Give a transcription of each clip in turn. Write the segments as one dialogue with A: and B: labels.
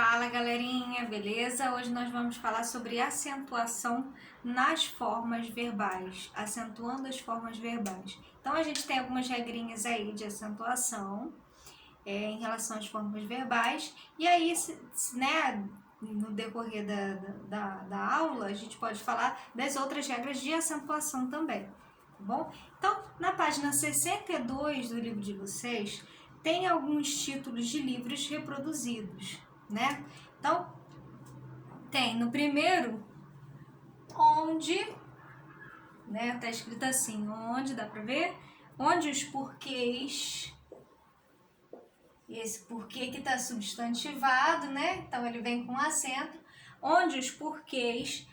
A: Fala galerinha, beleza? Hoje nós vamos falar sobre acentuação nas formas verbais, acentuando as formas verbais. Então a gente tem algumas regrinhas aí de acentuação em relação às formas verbais, e aí, né, no decorrer da aula a gente pode falar das outras regras de acentuação também, tá bom? Então, na página 62 do livro de vocês, tem alguns títulos de livros reproduzidos, né? Então, tem no primeiro, onde, né? Tá escrito assim, onde, dá pra ver? Onde os porquês, esse porquê que tá substantivado, né? Então, ele vem com acento, onde os porquês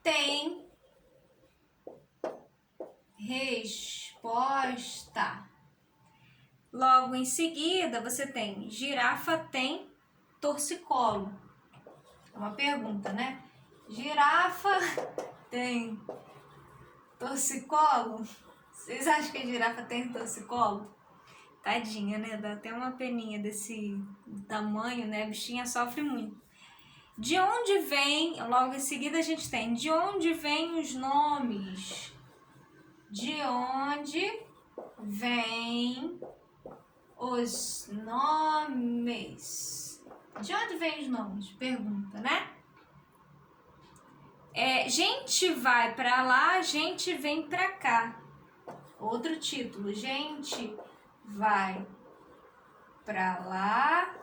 A: têm resposta. Logo em seguida, você tem girafa tem torcicolo. É uma pergunta, né? Girafa tem torcicolo? Vocês acham que a girafa tem torcicolo? Tadinha, né? Dá até uma peninha desse tamanho, né? A bichinha sofre muito. De onde vem, logo em seguida a gente tem, de onde vêm os nomes? De onde vêm os nomes? De onde vêm os nomes? Pergunta, né? Gente vai pra lá, gente vem pra cá. Outro título, gente vai pra lá,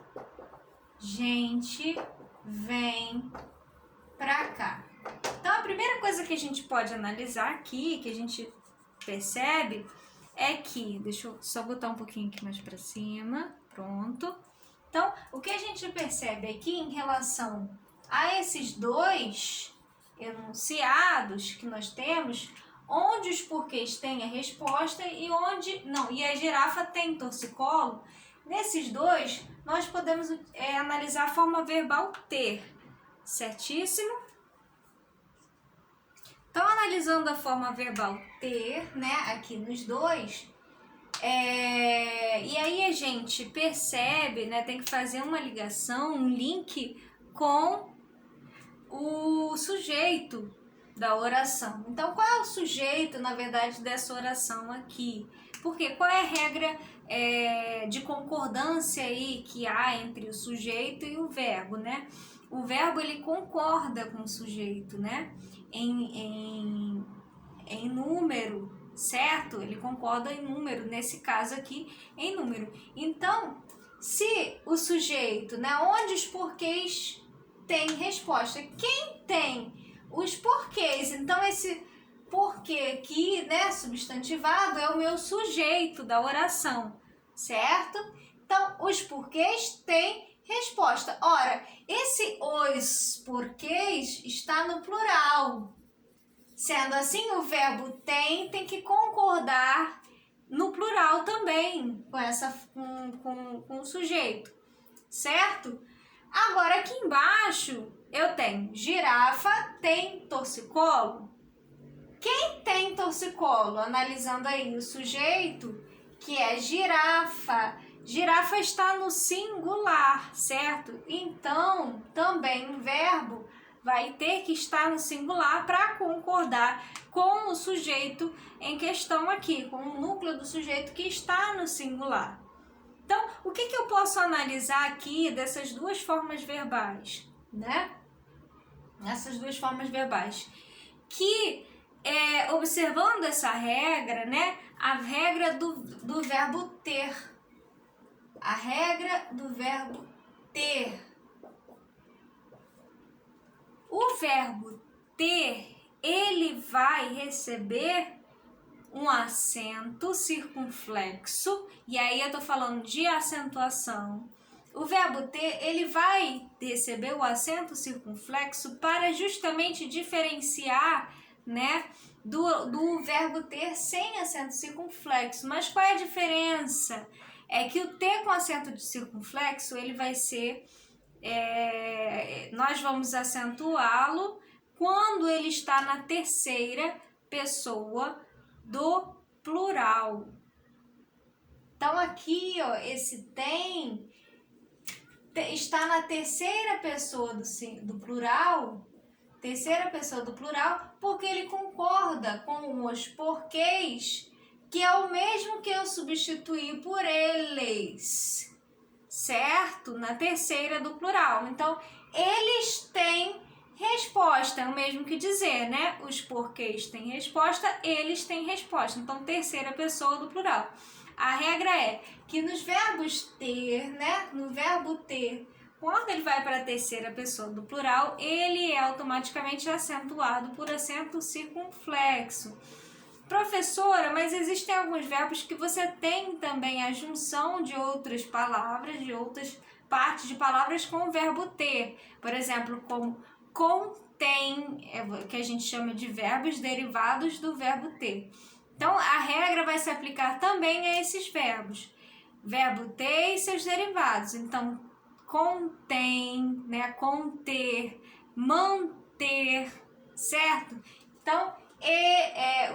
A: gente vem pra cá. Então, a primeira coisa que a gente pode analisar aqui, que a gente percebe, é que, deixa eu só botar um pouquinho aqui mais pra cima, pronto. Então, o que a gente percebe aqui em relação a esses dois enunciados que nós temos, onde os porquês têm a resposta e onde não, e a girafa tem torcicolo, nesses dois nós podemos analisar a forma verbal ter, certíssimo? Então, analisando a forma verbal ter, né, aqui nos dois, e aí a gente percebe, né, tem que fazer uma ligação, um link com o sujeito da oração. Então, qual é o sujeito, na verdade, dessa oração aqui? Porque qual é a regra de concordância aí que há entre o sujeito e o verbo, né? O verbo, ele concorda com o sujeito, né? Em número, certo? Ele concorda em número, nesse caso aqui, em número. Então, se o sujeito, né, onde os porquês tem resposta, quem tem os porquês? Então, esse porquê aqui, né, substantivado, é o meu sujeito da oração, certo? Então, os porquês têm resposta. Ora, esse os porquês está no plural. Sendo assim, o verbo tem que concordar no plural também com o sujeito, certo? Agora, aqui embaixo, eu tenho girafa tem torcicolo. Quem tem torcicolo? Analisando aí o sujeito, que é girafa. Girafa está no singular, certo? Então, também o verbo vai ter que estar no singular para concordar com o sujeito em questão aqui, com o núcleo do sujeito que está no singular. Então, o que eu posso analisar aqui dessas duas formas verbais, né? Essas duas formas verbais. Que, observando essa regra, né? A regra do verbo ter. A regra do verbo ter. O verbo ter, ele vai receber um acento circunflexo, e aí eu tô falando de acentuação. O verbo ter, ele vai receber o acento circunflexo para justamente diferenciar, né, do verbo ter sem acento circunflexo. Mas qual é a diferença? É que o ter com acento circunflexo, ele vai ser, nós vamos acentuá-lo quando ele está na terceira pessoa do plural. Então, aqui, ó, esse tem está na terceira pessoa do plural, porque ele concorda com os porquês, que é o mesmo que eu substituir por eles, certo? Na terceira do plural. Então, eles têm resposta, é o mesmo que dizer, né? Os porquês têm resposta, eles têm resposta. Então, terceira pessoa do plural. A regra é que nos verbos ter, né? No verbo ter, quando ele vai para a terceira pessoa do plural, ele é automaticamente acentuado por acento circunflexo. Professora, mas existem alguns verbos que você tem também a junção de outras palavras, de outras partes de palavras com o verbo ter. Por exemplo, como contém, que a gente chama de verbos derivados do verbo ter. Então, a regra vai se aplicar também a esses verbos. Verbo ter e seus derivados. Então, contém, né? Conter, manter, certo? Então,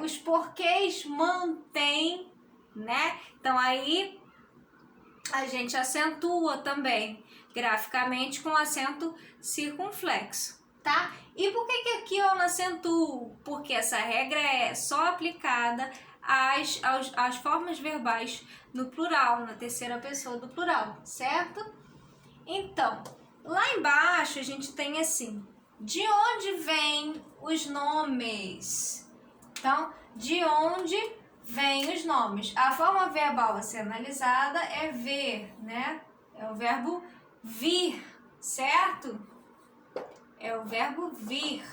A: os porquês mantém, né? Então, aí a gente acentua também graficamente com acento circunflexo, tá? E por que aqui eu não acentuo? Porque essa regra é só aplicada às formas verbais no plural, na terceira pessoa do plural, certo? Então, lá embaixo a gente tem assim, de onde vêm os nomes? Então, de onde vêm os nomes? A forma verbal a ser analisada é ver, né? É o verbo vir, certo? É o verbo vir.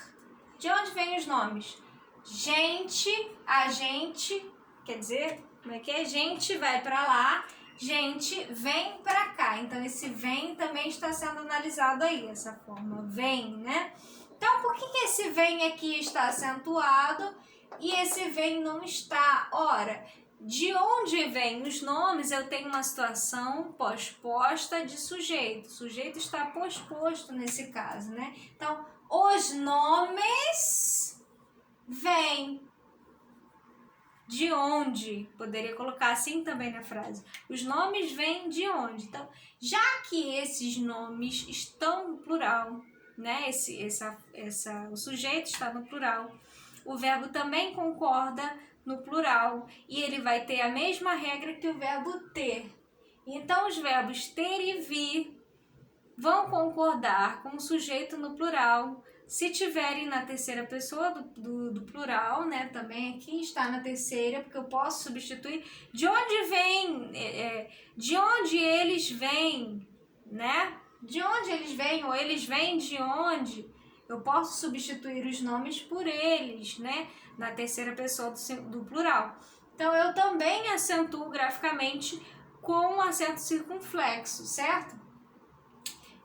A: De onde vêm os nomes? Gente, a gente, quer dizer, como é que é? Gente vai para lá, gente vem para cá. Então, esse vem também está sendo analisado aí, essa forma vem, né? Então, por que esse vem aqui está acentuado e esse vem não está? Ora, de onde vêm os nomes, eu tenho uma situação posposta de sujeito. O sujeito está posposto nesse caso, né? Então, os nomes vêm. De onde? Poderia colocar assim também na frase. Os nomes vêm de onde? Então, já que esses nomes estão no plural, né? O sujeito está no plural. O verbo também concorda no plural e ele vai ter a mesma regra que o verbo ter. Então, os verbos ter e vir vão concordar com o sujeito no plural se tiverem na terceira pessoa do plural, né? Também aqui está na terceira, porque eu posso substituir. De onde vem, de onde eles vêm, né? De onde eles vêm, ou eles vêm de onde? Eu posso substituir os nomes por eles, né? Na terceira pessoa do plural. Então, eu também acentuo graficamente com um acento circunflexo, certo?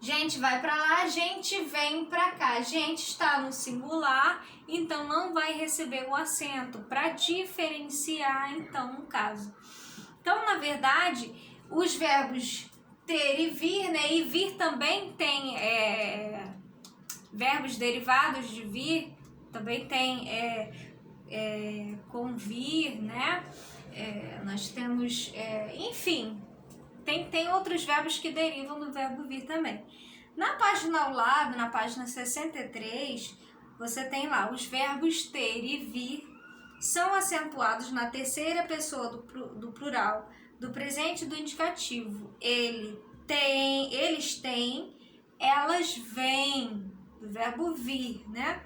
A: Gente vai para lá, gente vem para cá. Gente está no singular, então não vai receber o acento para diferenciar, então, no caso. Então, na verdade, os verbos ter e vir, né? E vir também tem verbos derivados de vir, também tem convir, né? Nós temos, enfim, tem outros verbos que derivam do verbo vir também. Na página ao lado, na página 63, você tem lá os verbos ter e vir são acentuados na terceira pessoa do plural, do presente e do indicativo. Eles têm, elas vêm, do verbo vir, né?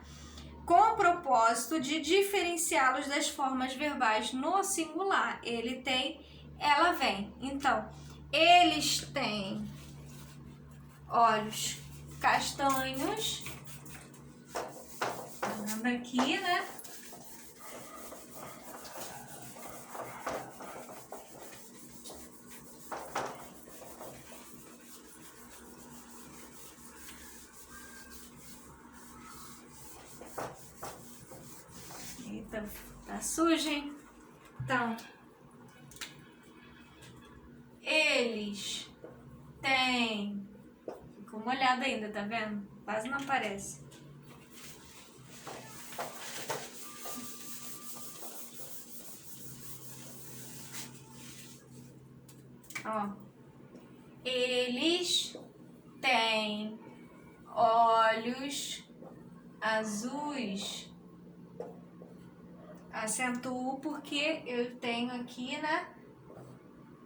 A: Com o propósito de diferenciá-los das formas verbais no singular. Ele tem, ela vem. Então, eles têm olhos castanhos. Vendo aqui, né? Eita, tá sujo, hein? Então, eles têm... Ficou molhado ainda, tá vendo? Quase não aparece. Ó. Eles tem olhos azuis. Acentuo porque eu tenho aqui, né?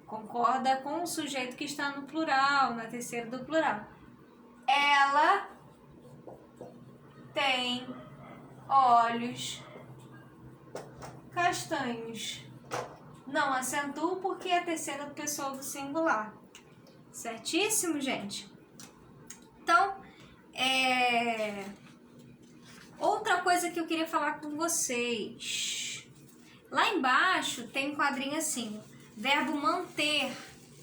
A: Concorda com o sujeito que está no plural, na terceira do plural. Ela tem olhos castanhos. Não acentuo porque é a terceira pessoa do singular. Certíssimo, gente? Então, outra coisa que eu queria falar com vocês. Lá embaixo tem um quadrinho assim, verbo manter,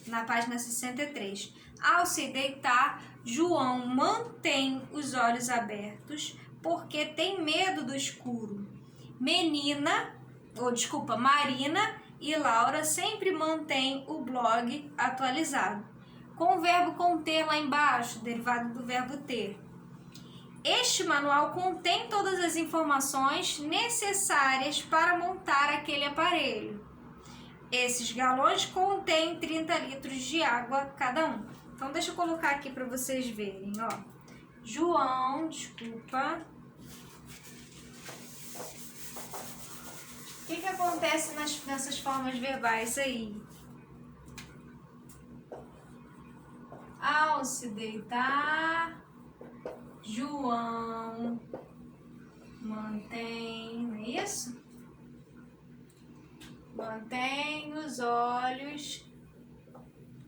A: na página 63. Ao se deitar, João mantém os olhos abertos porque tem medo do escuro. Marina e Laura sempre mantêm o blog atualizado. Com o verbo conter lá embaixo, derivado do verbo ter. Este manual contém todas as informações necessárias para montar aquele aparelho. Esses galões contêm 30 litros de água cada um. Então, deixa eu colocar aqui para vocês verem, ó. João, desculpa. O que acontece nessas formas verbais aí? Ao se deitar, João mantém, não é isso? Mantém os olhos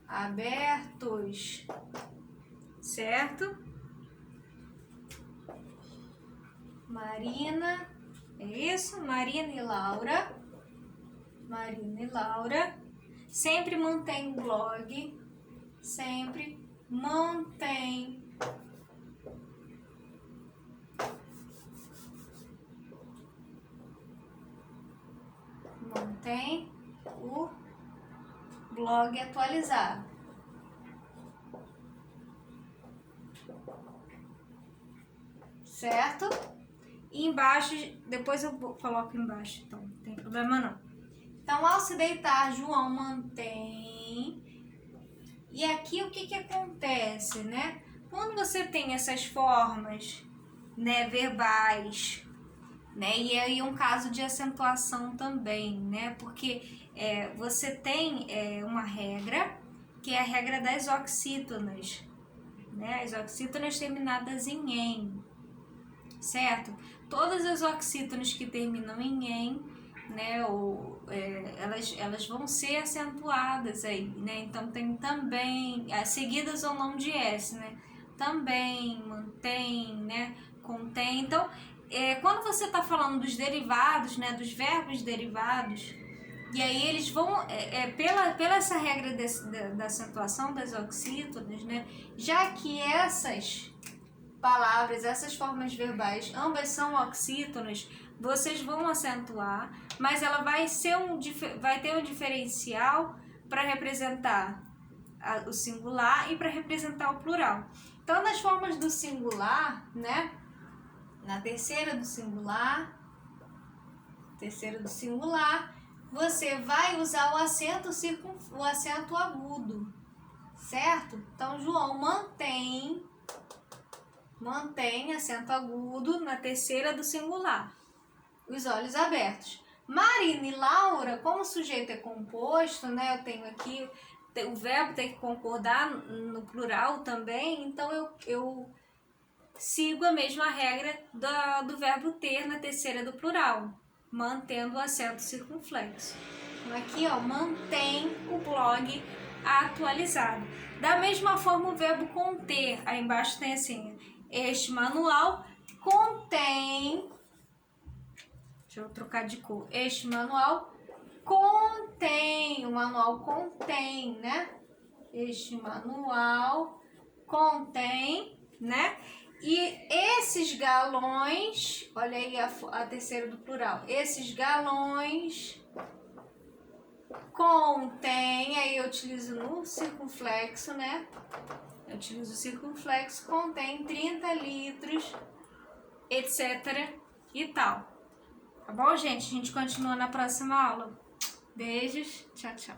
A: abertos, certo? Marina, é isso? Marina e Laura sempre mantém o blog, sempre mantém o blog atualizado. Certo? E embaixo, depois eu coloco embaixo, então não tem problema não. Então, ao se deitar, João mantém. E aqui o que acontece, né? Quando você tem essas formas, né, verbais, né, e aí um caso de acentuação também, né? Porque você tem uma regra, que é a regra das oxítonas, né? As oxítonas terminadas em "em", certo? Todas as oxítonas que terminam em "em", né, elas vão ser acentuadas aí, né? Então tem também, seguidas ou não de S, né? Também, mantém, né? Contém. Então, quando você está falando dos derivados, né, dos verbos derivados, e aí eles vão, pela essa regra da acentuação das oxítonas, né, já que essas palavras, essas formas verbais, ambas são oxítonas, vocês vão acentuar, mas ela vai ter um diferencial para representar o singular e para representar o plural. Então, nas formas do singular, né, na terceira do singular, você vai usar o acento agudo, certo? Então, João mantém acento agudo na terceira do singular, os olhos abertos. Marina e Laura, como o sujeito é composto, né? Eu tenho aqui, o verbo tem que concordar no plural também, então eu sigo a mesma regra do verbo ter na terceira do plural, mantendo o acento circunflexo. Então aqui, ó, mantém o blog atualizado. Da mesma forma, o verbo conter, aí embaixo tem assim, este manual contém, deixa eu trocar de cor, este manual contém, o manual contém, né? Este manual contém, né? E esses galões, olha aí a terceira do plural, esses galões contém, aí eu utilizo no circunflexo, né? Eu utilizo o circunflexo, contém 30 litros, etc. e tal. Tá bom, gente? A gente continua na próxima aula. Beijos, tchau, tchau.